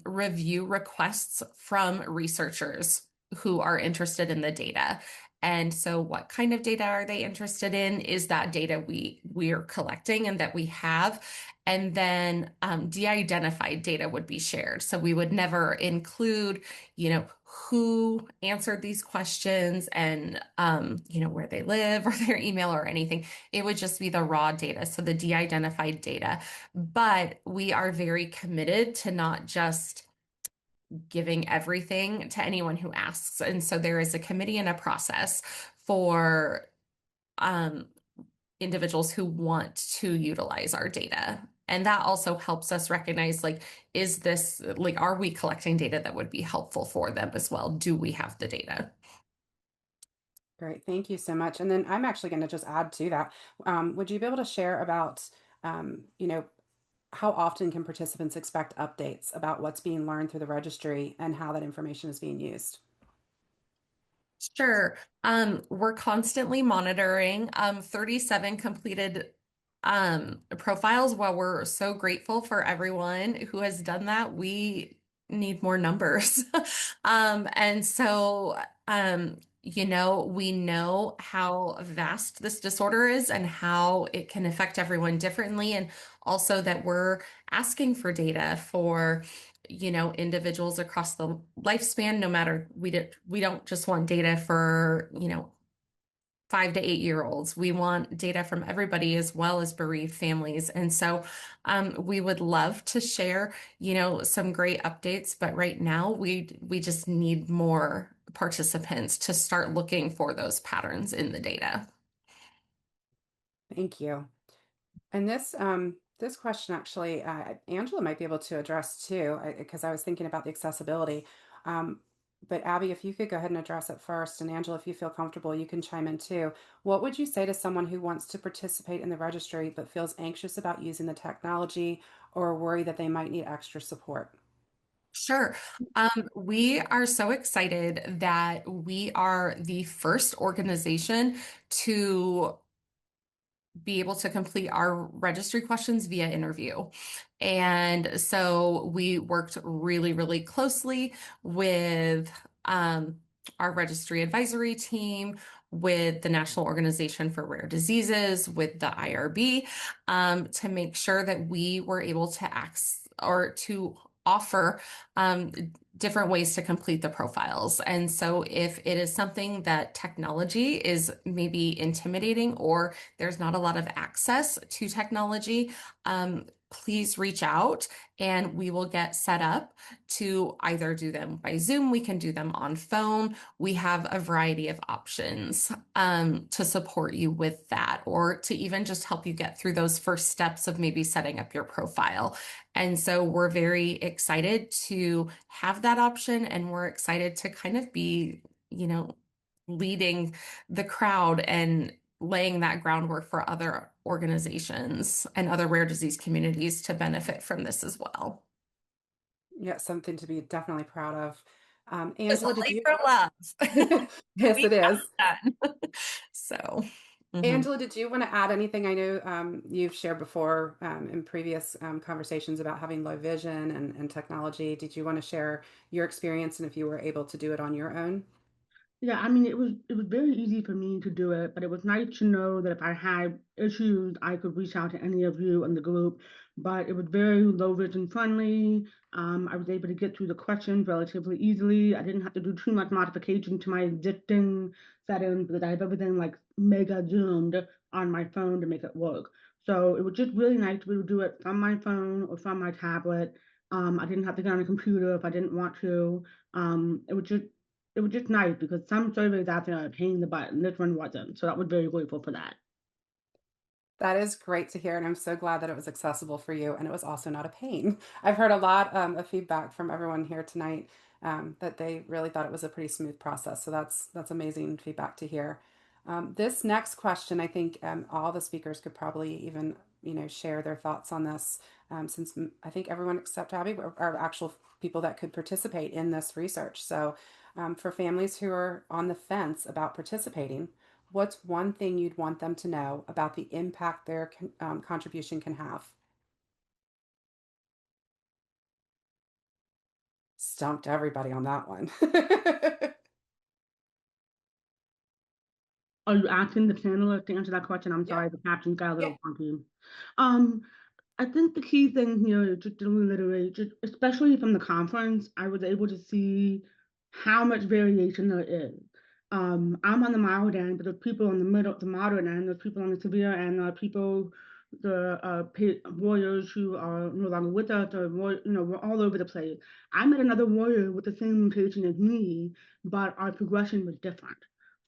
review requests from researchers who are interested in the data. And so what kind of data are they interested in? Is that data we are collecting and that we have? And then de-identified data would be shared. So we would never include, who answered these questions and, where they live or their email or anything. It would just be the raw data. So the de-identified data. But we are very committed to not just giving everything to anyone who asks. And so there is a committee and a process for individuals who want to utilize our data. And that also helps us recognize, are we collecting data that would be helpful for them as well? Do we have the data? Great. Thank you so much. And then I'm actually going to just add to that. Would you be able to share about, how often can participants expect updates about what's being learned through the registry and how that information is being used? Sure. We're constantly monitoring 37 completed profiles. While we're so grateful for everyone who has done that, we need more numbers. And so, we know how vast this disorder is and how it can affect everyone differently. And also that we're asking for data for individuals across the lifespan, no matter, we don't just want data for 5 to 8 year olds. We want data from everybody as well as bereaved families. And so we would love to share some great updates, but right now we just need more participants to start looking for those patterns in the data. Thank you. And this question actually, Angela might be able to address too, because I was thinking about the accessibility. But Abby, if you could go ahead and address it first, and Angela, if you feel comfortable, you can chime in too. What would you say to someone who wants to participate in the registry but feels anxious about using the technology or worry that they might need extra support? Sure. We are so excited that we are the first organization to be able to complete our registry questions via interview. And so we worked really, really closely with our registry advisory team, with the National Organization for Rare Diseases, with the IRB, to make sure that we were able to to offer different ways to complete the profiles. And so if it is something that technology is maybe intimidating, or there's not a lot of access to technology, please reach out and we will get set up to either do them by Zoom. We can do them on phone. We have a variety of options to support you with that, or to even just help you get through those first steps of maybe setting up your profile. And so we're very excited to have that option, and we're excited to kind of be, leading the crowd and laying that groundwork for other organizations and other rare disease communities to benefit from this as well. Yeah, something to be definitely proud of. It's a Angela, did you? labor of love. Yes, We it got is. it done. So, Angela, did you want to add anything? I know you've shared before in previous conversations about having low vision and technology. Did you want to share your experience and if you were able to do it on your own? Yeah, I mean, it was very easy for me to do it, but it was nice to know that if I had issues, I could reach out to any of you in the group. But it was very low vision friendly. I was able to get through the questions relatively easily. I didn't have to do too much modification to my existing settings because I have everything like mega zoomed on my phone to make it work. So it was just really nice to be able to do it from my phone or from my tablet. I didn't have to get on a computer if I didn't want to. It was just nice because some surveys out there are a pain in the butt, and this one wasn't. So I was very grateful for that. That is great to hear, and I'm so glad that it was accessible for you, and it was also not a pain. I've heard a lot of feedback from everyone here tonight that they really thought it was a pretty smooth process. So that's amazing feedback to hear. This next question, I think all the speakers could probably even share their thoughts on this, since I think everyone except Abby are actual people that could participate in this research. So for families who are on the fence about participating, what's one thing you'd want them to know about the impact their contribution can have? Stumped everybody on that one. Are you asking the panelists to answer that question? I'm Yeah, sorry, the captions got a yeah. little funky. Um, I think the key thing here is just to reiterate, just especially from the conference, I was able to see how much variation there is. I'm on the mild end, but there's people on the middle, the moderate end, there's people on the severe end, there are people, the warriors who are no longer with us, or we're all over the place. I met another warrior with the same mutation as me, but our progression was different.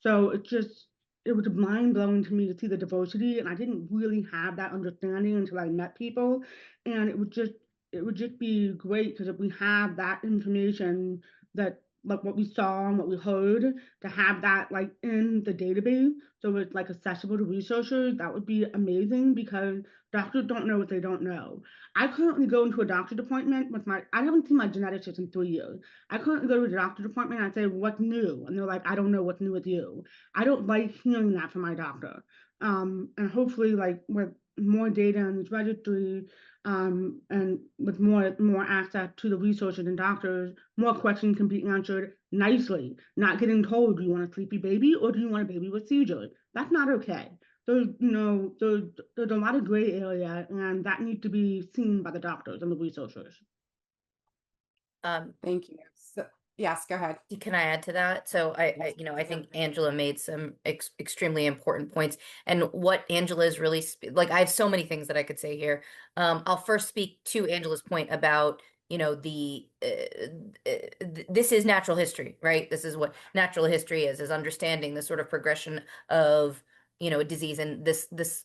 So it was mind blowing to me to see the diversity, and I didn't really have that understanding until I met people. And it would just be great because if we have that information, that like what we saw and what we heard, to have that like in the database so it's like accessible to researchers, that would be amazing because doctors don't know what they don't know. I currently go into a doctor's appointment with I haven't seen my geneticist in 3 years. I currently go to a doctor's appointment and I say, what's new? And they're like, I don't know what's new with you. I don't like hearing that from my doctor. And hopefully, like with more data in this registry, and with more access to the resources and doctors, more questions can be answered nicely. Not getting told, do you want a sleepy baby or do you want a baby with seizures? That's not okay. There's a lot of gray area, and that needs to be seen by the doctors and the researchers. Thank you. So, yes, go ahead. Can I add to that? So I Yes, I think Angela made some extremely important points, and what Angela is really like. I have so many things that I could say here. I'll first speak to Angela's point about this is natural history, right? This is what natural history is understanding the sort of progression of a disease, and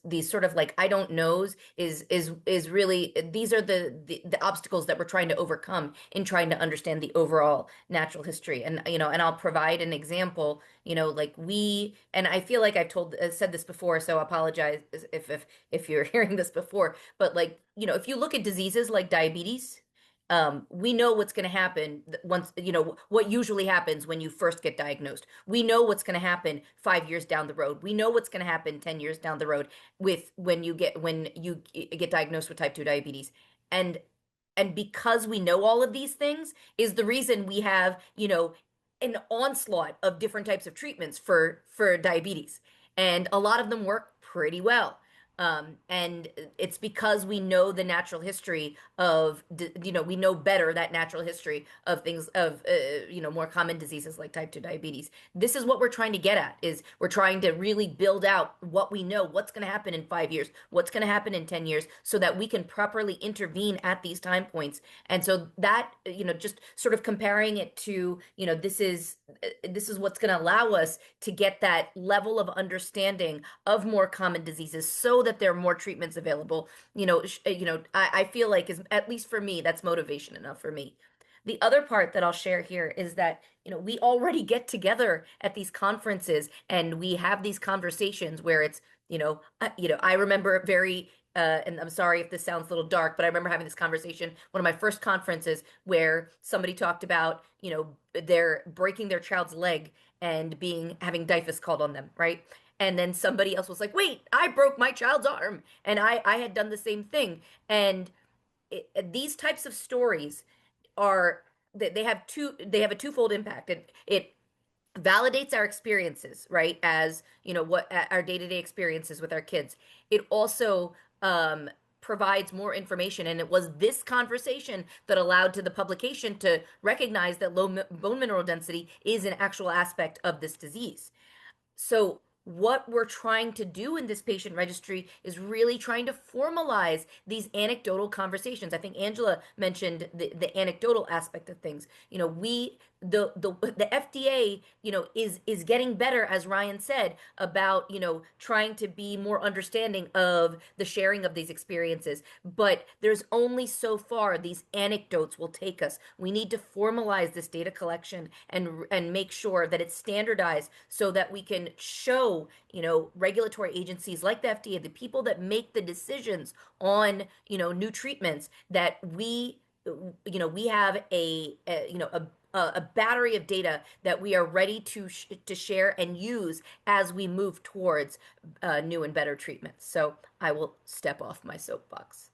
these sort of like I don't knows is really, these are the obstacles that we're trying to overcome in trying to understand the overall natural history. And and I'll provide an example, like and I feel like I've said this before, so I apologize if you're hearing this before, but like if you look at diseases like diabetes, We know what's going to happen once, what usually happens when you first get diagnosed. We know what's going to happen 5 years down the road. We know what's going to happen 10 years down the road with when you get diagnosed with type 2 diabetes. And because we know all of these things is the reason we have, an onslaught of different types of treatments for diabetes. And a lot of them work pretty well. And it's because we know the natural history of, we know better that natural history of things of, more common diseases like type 2 diabetes. This is what we're trying to get at, is we're trying to really build out what we know, what's going to happen in 5 years, what's going to happen in 10 years, so that we can properly intervene at these time points. And so that, just sort of comparing it to, this is what's going to allow us to get that level of understanding of more common diseases so that there are more treatments available. I feel like, is at least for me, that's motivation enough for me. The other part that I'll share here is that, we already get together at these conferences and we have these conversations where it's, I remember very, and I'm sorry if this sounds a little dark, but I remember having this conversation, one of my first conferences, where somebody talked about, they're breaking their child's leg and having DIFUS called on them, right? And then somebody else was like, wait, I broke my child's arm and I had done the same thing. And these types of stories are, they have a twofold impact. It validates our experiences, right? As, what our day-to-day experiences with our kids. It also provides more information. And it was this conversation that allowed to the publication to recognize that low bone mineral density is an actual aspect of this disease. So what we're trying to do in this patient registry is really trying to formalize these anecdotal conversations. I think Angela mentioned the anecdotal aspect of things. The FDA, is getting better, as Ryan said, about, trying to be more understanding of the sharing of these experiences. But there's only so far these anecdotes will take us. We need to formalize this data collection and make sure that it's standardized so that we can show, regulatory agencies like the FDA, the people that make the decisions on, new treatments, that we have a battery of data that we are ready to share and use as we move towards new and better treatments. So I will step off my soapbox.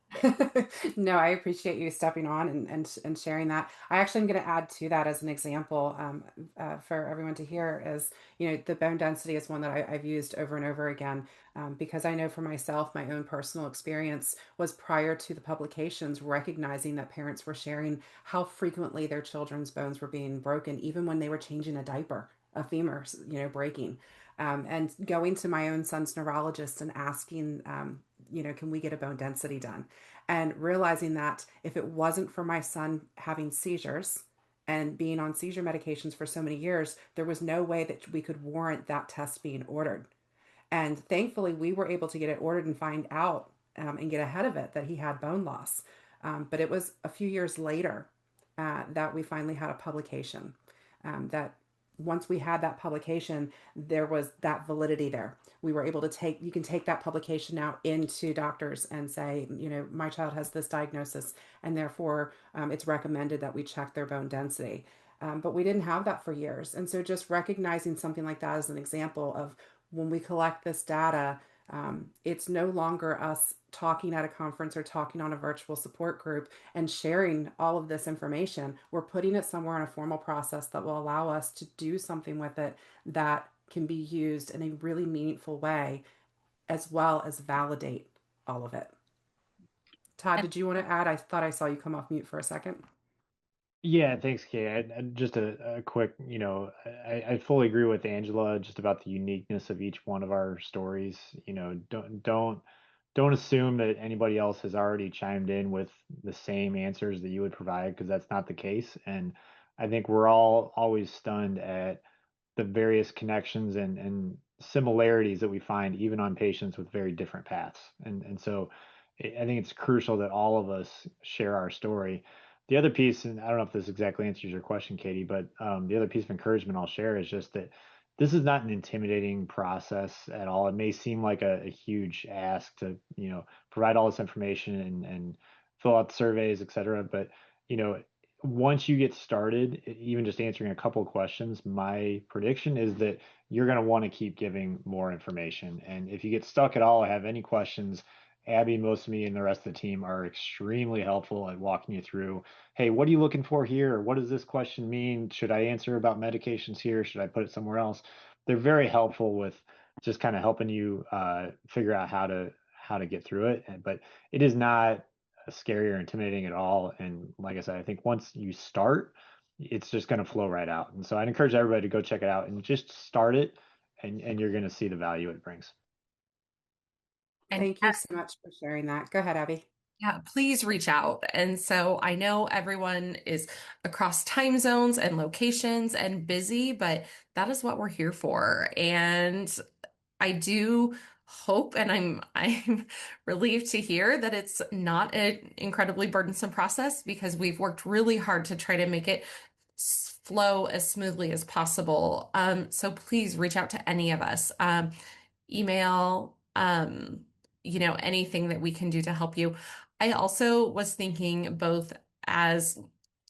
No, I appreciate you stepping on and sharing that. I actually am going to add to that as an example for everyone to hear is, the bone density is one that I've used over and over again because I know for myself, my own personal experience was prior to the publications, recognizing that parents were sharing how frequently their children's bones were being broken, even when they were changing a diaper, a femur, breaking. And going to my own son's neurologist and asking, can we get a bone density done? And realizing that if it wasn't for my son having seizures and being on seizure medications for so many years, there was no way that we could warrant that test being ordered. And thankfully, we were able to get it ordered and find out and get ahead of it that he had bone loss. But it was a few years later that we finally had a publication that once we had that publication, there was that validity there. We were able to you can take that publication now into doctors and say, my child has this diagnosis, and therefore it's recommended that we check their bone density. But we didn't have that for years. And so just recognizing something like that as an example of when we collect this data, it's no longer us talking at a conference or talking on a virtual support group and sharing all of this information. We're putting it somewhere in a formal process that will allow us to do something with it that can be used in a really meaningful way, as well as validate all of it. Todd, did you want to add? I thought I saw you come off mute for a second. Yeah, thanks, Kate. Just a quick, I fully agree with Angela just about the uniqueness of each one of our stories. Don't assume that anybody else has already chimed in with the same answers that you would provide, because that's not the case. And I think we're all always stunned at the various connections and similarities that we find even on patients with very different paths. And so I think it's crucial that all of us share our story. The other piece, and I don't know if this exactly answers your question, Katie, but the other piece of encouragement I'll share is just that this is not an intimidating process at all. It may seem like a huge ask to, provide all this information and fill out surveys, et cetera. But, once you get started, even just answering a couple of questions, my prediction is that you're going to want to keep giving more information. And if you get stuck at all or have any questions, Abby, Mousumi, and the rest of the team are extremely helpful at walking you through, hey, what are you looking for here? What does this question mean? Should I answer about medications here? Should I put it somewhere else? They're very helpful with just kind of helping you figure out how to get through it. But it is not scary or intimidating at all. And like I said, I think once you start, it's just going to flow right out. And so I'd encourage everybody to go check it out and just start it, and you're going to see the value it brings. And Thank you so much for sharing that. Go ahead, Abby. yeah, please reach out. And so I know everyone is across time zones and locations and busy, but that is what we're here for. And I do hope, and I'm relieved to hear that it's not an incredibly burdensome process, because we've worked really hard to try to make it flow as smoothly as possible. So please reach out to any of us. Email, anything that we can do to help you. I also was thinking, both as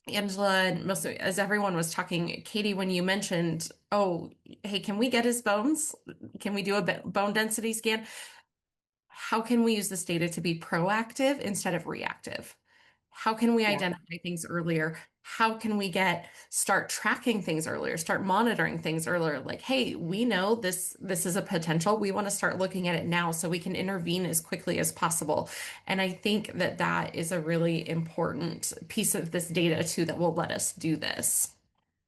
Angela and mostly as everyone was talking, Katie, when you mentioned, oh, hey, can we get his bones? Can we do a bone density scan? How can we use this data to be proactive instead of reactive? How can we identify things earlier? How can we start tracking things earlier, start monitoring things earlier? Like, hey, we know this is a potential. We want to start looking at it now so we can intervene as quickly as possible. And I think that is a really important piece of this data too, that will let us do this.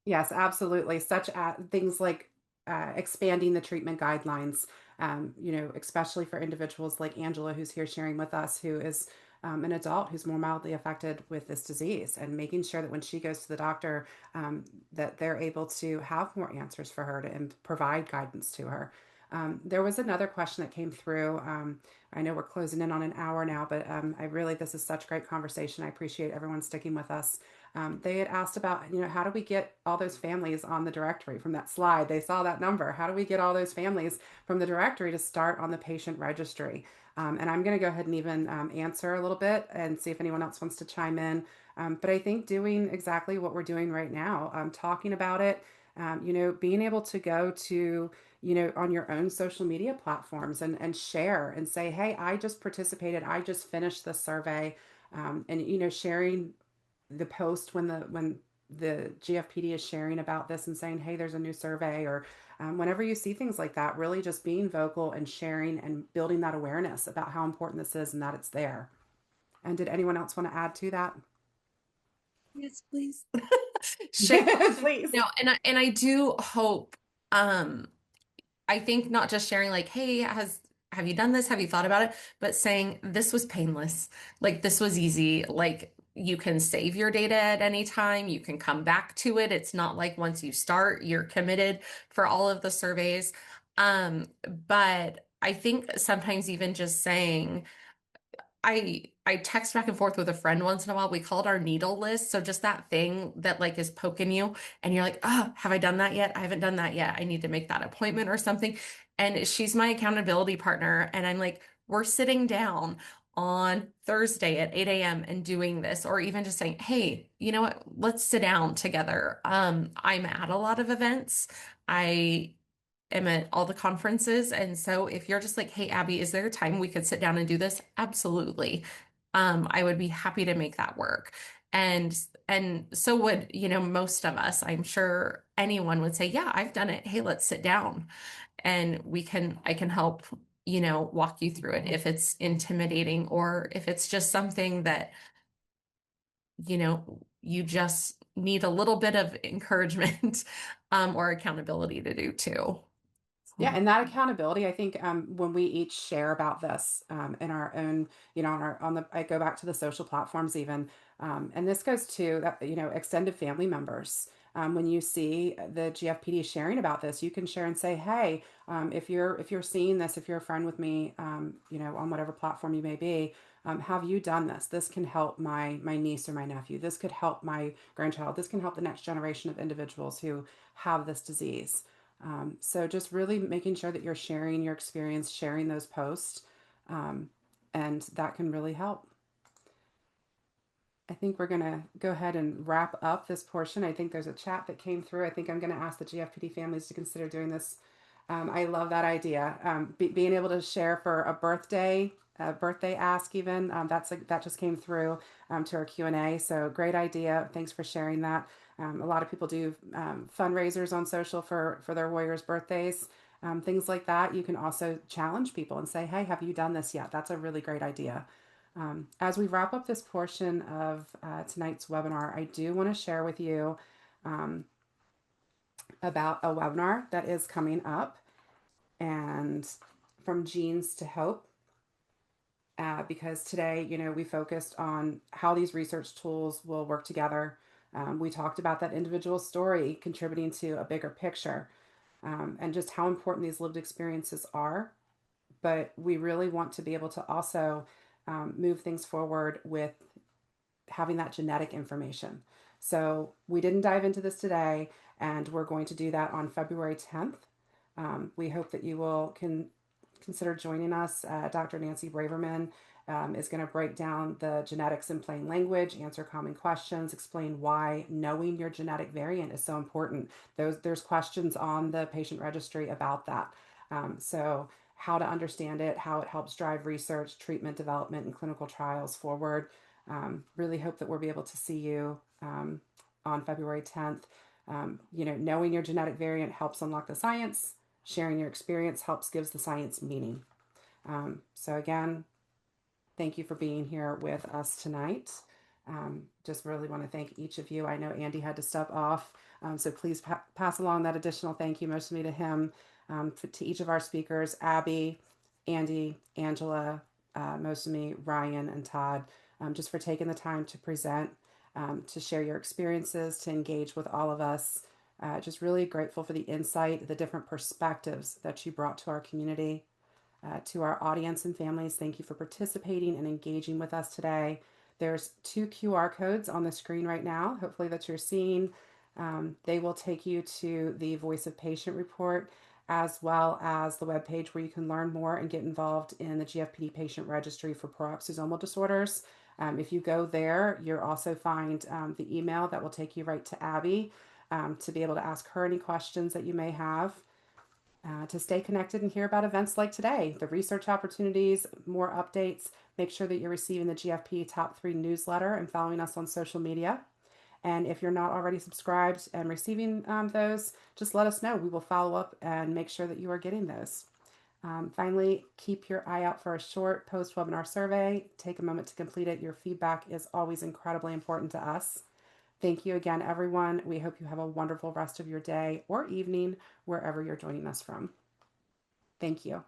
Yes, absolutely. Such things like expanding the treatment guidelines, especially for individuals like Angela, who's here sharing with us, who is an adult who's more mildly affected with this disease, and making sure that when she goes to the doctor, that they're able to have more answers for her and provide guidance to her. There was another question that came through. I know we're closing in on an hour now, but this is such great conversation. I appreciate everyone sticking with us. They had asked about, how do we get all those families on the directory from that slide? They saw that number. How do we get all those families from the directory to start on the patient registry? And I'm going to go ahead and even answer a little bit and see if anyone else wants to chime in. But I think doing exactly what we're doing right now, talking about it, being able to go to, on your own social media platforms and share and say, hey, I just participated, I just finished the survey, and, sharing the post when the GFPD is sharing about this and saying, hey, there's a new survey, or whenever you see things like that, really just being vocal and sharing and building that awareness about how important this is and that it's there. And did anyone else want to add to that? Yes, please. Share. Please. No, and I do hope, I think not just sharing like, hey, have you done this? Have you thought about it? But saying this was painless. Like, this was easy. Like, you can save your data at any time. You can come back to it. It's not like once you start, you're committed for all of the surveys. But I think sometimes even just saying, I text back and forth with a friend once in a while. We call it our needle list. So just that thing that like is poking you and you're like, oh, have I done that yet? I haven't done that yet. I need to make that appointment or something. And she's my accountability partner. And I'm like, we're sitting down on Thursday at 8 a.m. and doing this, or even just saying, hey, you know what? Let's sit down together. I'm at a lot of events. I am at all the conferences. And so if you're just like, hey, Abby, is there a time we could sit down and do this? Absolutely. I would be happy to make that work. And so would, most of us. I'm sure anyone would say, yeah, I've done it. Hey, let's sit down and I can help, walk you through it if it's intimidating, or if it's just something that, you just need a little bit of encouragement, or accountability to do too. Yeah, and that accountability, I think, when we each share about this in our own, I go back to the social platforms even, and this goes to that, extended family members. When you see the GFPD sharing about this, you can share and say, hey, if you're seeing this, if you're a friend with me, on whatever platform you may be, have you done this? This can help my niece or my nephew. This could help my grandchild. This can help the next generation of individuals who have this disease. So just really making sure that you're sharing your experience, sharing those posts, and that can really help. I think we're going to go ahead and wrap up this portion. I think there's a chat that came through. I think I'm going to ask the GFPD families to consider doing this. I love that idea. Being able to share for a birthday ask even, that just came through to our Q&A. So great idea. Thanks for sharing that. A lot of people do fundraisers on social for their warriors' birthdays, things like that. You can also challenge people and say, hey, have you done this yet? That's a really great idea. As we wrap up this portion of tonight's webinar, I do want to share with you about a webinar that is coming up, and from genes to hope. Because today, we focused on how these research tools will work together. We talked about that individual story contributing to a bigger picture, and just how important these lived experiences are. But we really want to be able to also move things forward with having that genetic information. So we didn't dive into this today, and we're going to do that on February 10th. We hope that you will consider joining us. Dr. Nancy Braverman is going to break down the genetics in plain language, answer common questions, explain why knowing your genetic variant is so important. There's questions on the patient registry about that. So how to understand it, how it helps drive research, treatment development, and clinical trials forward. Really hope that we'll be able to see you on February 10th. Knowing your genetic variant helps unlock the science. Sharing your experience helps gives the science meaning. So again, thank you for being here with us tonight. Just really want to thank each of you. I know Andy had to step off, so please pass along that additional thank you, mostly to him, to each of our speakers, Abby, Andy, Angela, Mousumi, Ryan, and Todd, just for taking the time to present, to share your experiences, to engage with all of us. Just really grateful for the insight, the different perspectives that you brought to our community. To our audience and families, thank you for participating and engaging with us today. There's 2 QR codes on the screen right now, hopefully that you're seeing. They will take you to the Voice of Patient report, as well as the webpage where you can learn more and get involved in the GFPD Patient Registry for Peroxisomal Disorders. If you go there, you'll also find the email that will take you right to Abby to be able to ask her any questions that you may have. To stay connected and hear about events like today, the research opportunities, more updates. Make sure that you're receiving the GFP Top 3 newsletter and following us on social media. And if you're not already subscribed and receiving those, just let us know. We will follow up and make sure that you are getting those. Finally, keep your eye out for a short post-webinar survey. Take a moment to complete it. Your feedback is always incredibly important to us. Thank you again, everyone. We hope you have a wonderful rest of your day or evening, wherever you're joining us from. Thank you.